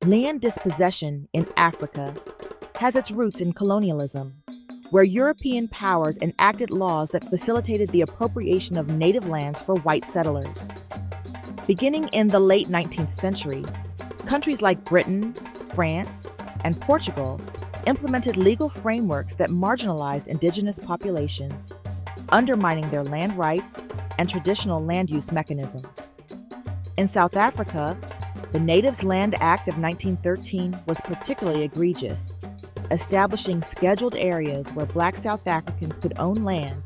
Land dispossession in Africa has its roots in colonialism, where European powers enacted laws that facilitated the appropriation of native lands for white settlers. Beginning in the late 19th century, countries like Britain, France, and Portugal implemented legal frameworks that marginalized indigenous populations, undermining their land rights and traditional land use mechanisms. In South Africa, the Natives Land Act of 1913 was particularly egregious, establishing scheduled areas where Black South Africans could own land,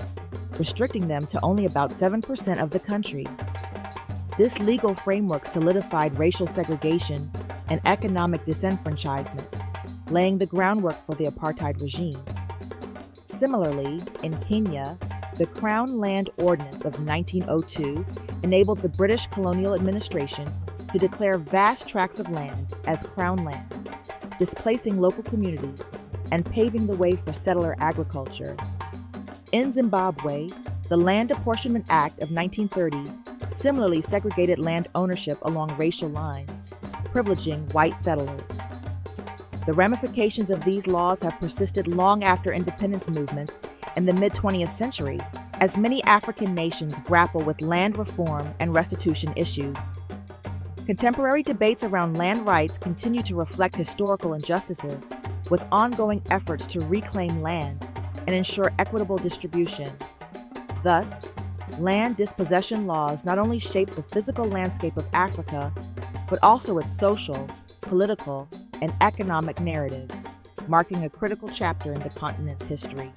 restricting them to only about 7% of the country. This legal framework solidified racial segregation and economic disenfranchisement, laying the groundwork for the apartheid regime. Similarly, in Kenya, the Crown Land Ordinance of 1902 enabled the British colonial administration to declare vast tracts of land as Crown land, displacing local communities and paving the way for settler agriculture. In Zimbabwe, the Land Apportionment Act of 1930 similarly segregated land ownership along racial lines, privileging white settlers. The ramifications of these laws have persisted long after independence movements in the mid-20th century, as many African nations grapple with land reform and restitution issues. Contemporary debates around land rights continue to reflect historical injustices, with ongoing efforts to reclaim land and ensure equitable distribution. Thus, land dispossession laws not only shape the physical landscape of Africa, but also its social, political, and economic narratives, marking a critical chapter in the continent's history.